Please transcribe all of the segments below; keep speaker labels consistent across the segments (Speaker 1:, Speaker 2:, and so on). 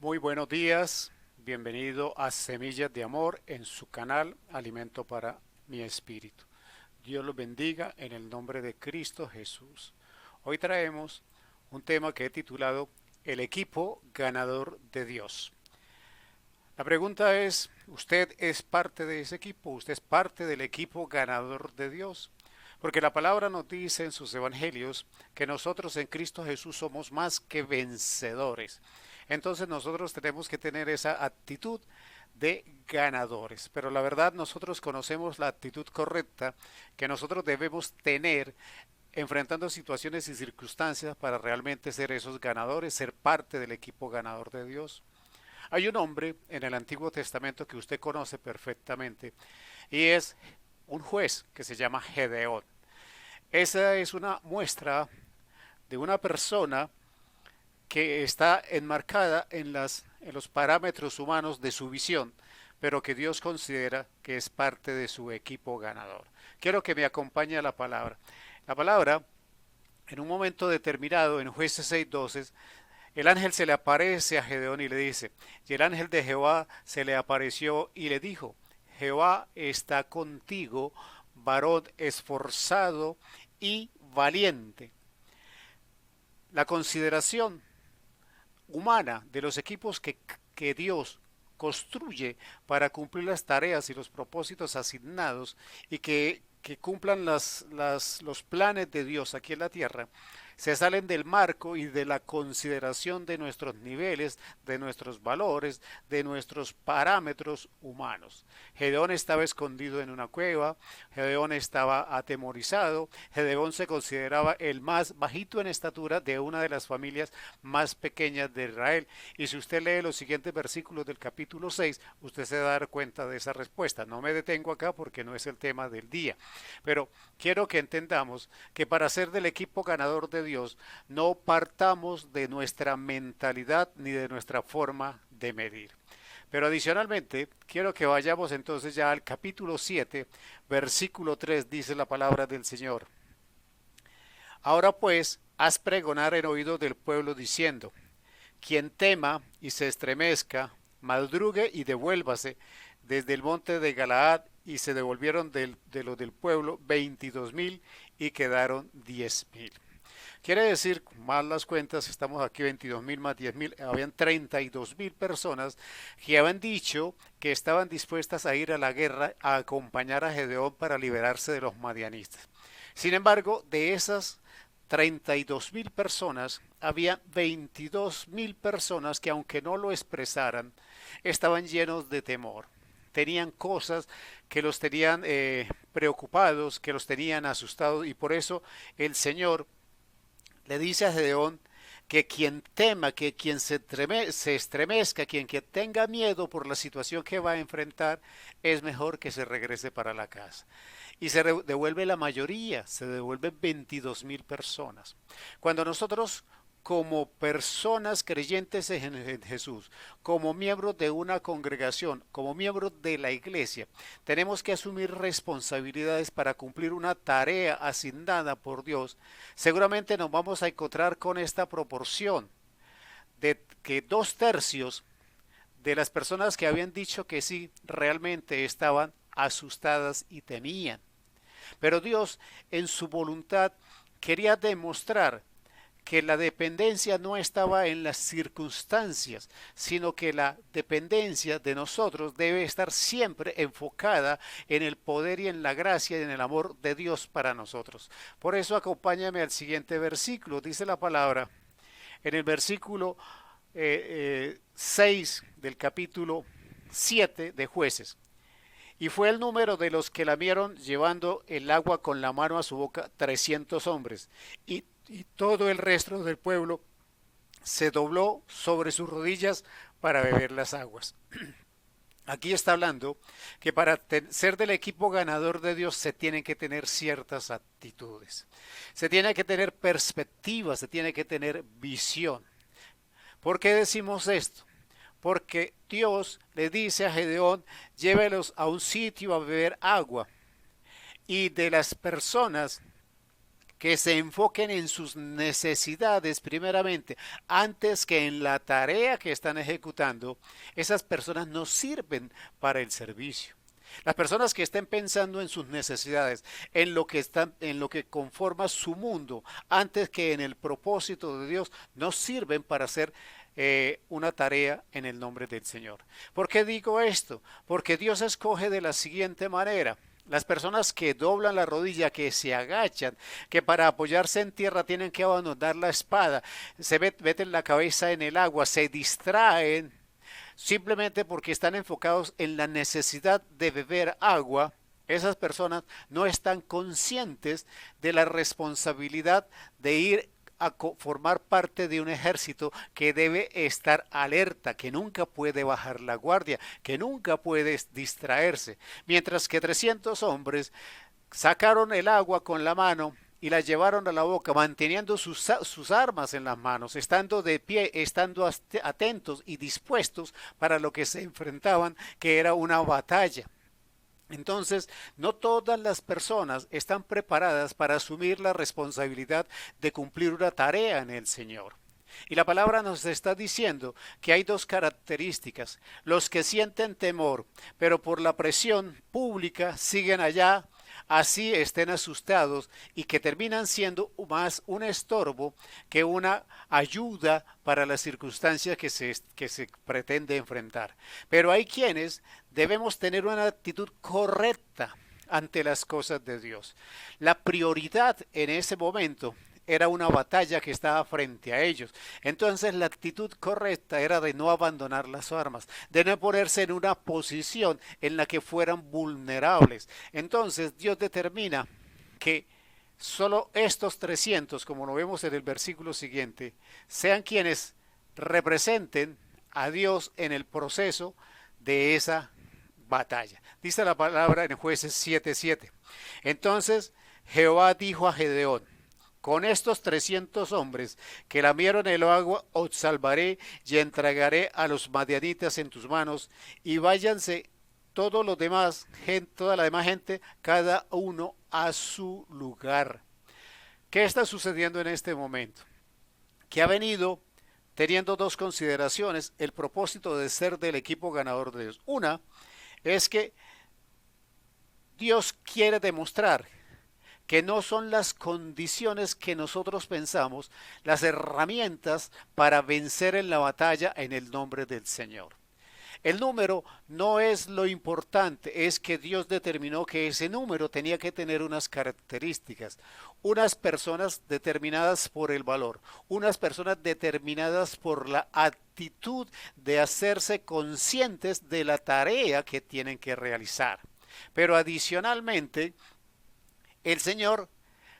Speaker 1: Muy buenos días, bienvenido a Semillas de Amor en su canal Alimento para mi Espíritu. Dios los bendiga en el nombre de Cristo Jesús. Hoy traemos un tema que he titulado El equipo ganador de Dios. La pregunta es, ¿usted es parte de ese equipo? ¿Usted es parte del equipo ganador de Dios? Porque la palabra nos dice en sus evangelios que nosotros en Cristo Jesús somos más que vencedores. Entonces nosotros tenemos que tener esa actitud de ganadores. Pero la verdad nosotros conocemos la actitud correcta que nosotros debemos tener enfrentando situaciones y circunstancias para realmente ser esos ganadores, ser parte del equipo ganador de Dios. Hay un hombre en el Antiguo Testamento que usted conoce perfectamente y es un juez que se llama Gedeón. Esa es una muestra de una persona que está enmarcada en los parámetros humanos de su visión, pero que Dios considera que es parte de su equipo ganador. Quiero que me acompañe a la palabra. La palabra, en un momento determinado, en Jueces 6:12, el ángel se le aparece a Gedeón y le dice, y el ángel de Jehová se le apareció y le dijo, Jehová está contigo, varón esforzado y valiente. La consideración humana de los equipos que Dios construye para cumplir las tareas y los propósitos asignados y que cumplan los planes de Dios aquí en la tierra, se salen del marco y de la consideración de nuestros niveles, de nuestros valores, de nuestros parámetros humanos. Gedeón estaba escondido en una cueva, Gedeón estaba atemorizado, Gedeón se consideraba el más bajito en estatura de una de las familias más pequeñas de Israel. Y si usted lee los siguientes versículos del capítulo 6, usted se va a dar cuenta de esa respuesta. No me detengo acá porque no es el tema del día, pero quiero que entendamos que para ser del equipo ganador de Dios no partamos de nuestra mentalidad ni de nuestra forma de medir. Pero adicionalmente, quiero que vayamos entonces ya al capítulo 7, versículo 3, dice la palabra del Señor. Ahora pues, haz pregonar en oído del pueblo diciendo, quien tema y se estremezca, madrugue y devuélvase desde el monte de Galaad, y se devolvieron de los del pueblo 22,000 y quedaron 10,000. Quiere decir, más las cuentas, estamos aquí 22,000 más 10,000, habían 32,000 personas que habían dicho que estaban dispuestas a ir a la guerra a acompañar a Gedeón para liberarse de los madianistas. Sin embargo, de esas 32,000 personas, había 22,000 personas que aunque no lo expresaran, estaban llenos de temor. Tenían cosas que los tenían preocupados, que los tenían asustados y por eso el Señor le dice a Gedeón que quien tema, que quien se estremezca, que tenga miedo por la situación que va a enfrentar, es mejor que se regrese para la casa. Y se devuelve la mayoría, se devuelven 22,000 personas. Cuando nosotros como personas creyentes en Jesús, como miembros de una congregación, como miembros de la iglesia, tenemos que asumir responsabilidades para cumplir una tarea asignada por Dios. Seguramente nos vamos a encontrar con esta proporción de que 2/3 de las personas que habían dicho que sí realmente estaban asustadas y temían. Pero Dios en su voluntad quería demostrar que la dependencia no estaba en las circunstancias, sino que la dependencia de nosotros debe estar siempre enfocada en el poder y en la gracia y en el amor de Dios para nosotros. Por eso acompáñame al siguiente versículo, dice la palabra, en el versículo 6 del capítulo 7 de Jueces. Y fue el número de los que lamieron llevando el agua con la mano a su boca 300 hombres. Y todo el resto del pueblo se dobló sobre sus rodillas para beber las aguas. Aquí está hablando que para ser del equipo ganador de Dios se tienen que tener ciertas actitudes. Se tiene que tener perspectiva, se tiene que tener visión. ¿Por qué decimos esto? Porque Dios le dice a Gedeón, llévelos a un sitio a beber agua. Y de las personas que se enfoquen en sus necesidades primeramente, antes que en la tarea que están ejecutando, esas personas no sirven para el servicio. Las personas que estén pensando en sus necesidades, en lo que conforma su mundo, antes que en el propósito de Dios, no sirven para hacer una tarea en el nombre del Señor. ¿Por qué digo esto? Porque Dios escoge de la siguiente manera. Las personas que doblan la rodilla, que se agachan, que para apoyarse en tierra tienen que abandonar la espada, meten la cabeza en el agua, se distraen simplemente porque están enfocados en la necesidad de beber agua. Esas personas no están conscientes de la responsabilidad de ir a formar parte de un ejército que debe estar alerta, que nunca puede bajar la guardia, que nunca puede distraerse. Mientras que 300 hombres sacaron el agua con la mano y la llevaron a la boca, manteniendo sus armas en las manos, estando de pie, estando atentos y dispuestos para lo que se enfrentaban, que era una batalla. Entonces, no todas las personas están preparadas para asumir la responsabilidad de cumplir una tarea en el Señor. Y la palabra nos está diciendo que hay dos características: los que sienten temor, pero por la presión pública siguen allá, así estén asustados, y que terminan siendo más un estorbo que una ayuda para las circunstancias que se pretende enfrentar. Pero hay quienes debemos tener una actitud correcta ante las cosas de Dios. La prioridad en ese momento era una batalla que estaba frente a ellos. Entonces la actitud correcta era de no abandonar las armas, de no ponerse en una posición en la que fueran vulnerables. Entonces Dios determina que solo estos 300, como lo vemos en el versículo siguiente, sean quienes representen a Dios en el proceso de esa batalla. Dice la palabra en Jueces 7:7. Entonces Jehová dijo a Gedeón: con estos 300 hombres que lamieron el agua os salvaré y entregaré a los madianitas en tus manos, y váyanse todos los demás, toda la demás gente, cada uno a su lugar. ¿Qué está sucediendo en este momento? Que ha venido teniendo dos consideraciones el propósito de ser del equipo ganador de Dios. Una es que Dios quiere demostrar que no son las condiciones que nosotros pensamos las herramientas para vencer en la batalla en el nombre del Señor. El número no es lo importante, es que Dios determinó que ese número tenía que tener unas características, unas personas determinadas por el valor, unas personas determinadas por la actitud de hacerse conscientes de la tarea que tienen que realizar. Pero adicionalmente, el Señor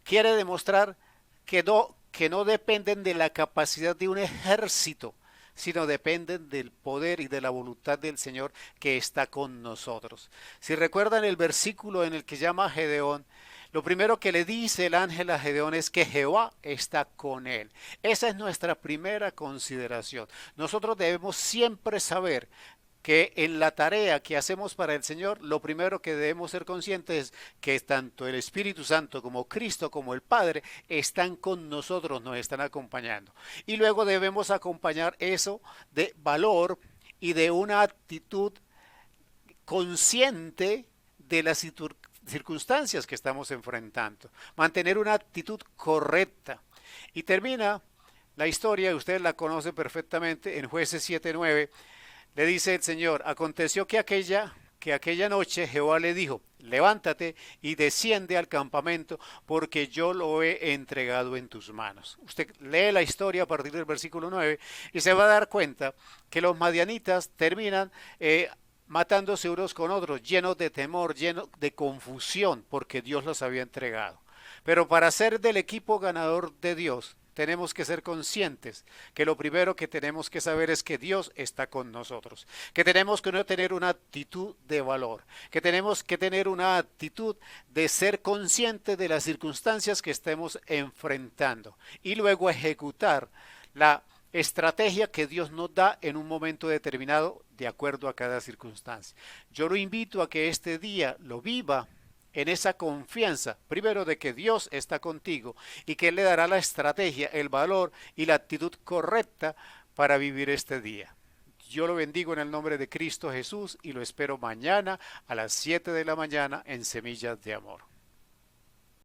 Speaker 1: quiere demostrar que no dependen de la capacidad de un ejército, sino dependen del poder y de la voluntad del Señor que está con nosotros. Si recuerdan el versículo en el que llama a Gedeón, lo primero que le dice el ángel a Gedeón es que Jehová está con él. Esa es nuestra primera consideración. Nosotros debemos siempre saber que en la tarea que hacemos para el Señor, lo primero que debemos ser conscientes es que tanto el Espíritu Santo como Cristo como el Padre están con nosotros, nos están acompañando. Y luego debemos acompañar eso de valor y de una actitud consciente de las circunstancias que estamos enfrentando. Mantener una actitud correcta. Y termina la historia, ustedes la conocen perfectamente, en Jueces 7:9. Le dice el Señor: aconteció que aquella noche Jehová le dijo: levántate y desciende al campamento, porque yo lo he entregado en tus manos. Usted lee la historia a partir del versículo 9 y se va a dar cuenta que los madianitas terminan matándose unos con otros, llenos de temor, llenos de confusión, porque Dios los había entregado. Pero para ser del equipo ganador de Dios, tenemos que ser conscientes que lo primero que tenemos que saber es que Dios está con nosotros, que tenemos que tener una actitud de valor, que tenemos que tener una actitud de ser conscientes de las circunstancias que estemos enfrentando y luego ejecutar la estrategia que Dios nos da en un momento determinado de acuerdo a cada circunstancia. Yo lo invito a que este día lo viva en esa confianza, primero de que Dios está contigo y que Él le dará la estrategia, el valor y la actitud correcta para vivir este día. Yo lo bendigo en el nombre de Cristo Jesús y lo espero mañana a las 7 de la mañana en Semillas de Amor.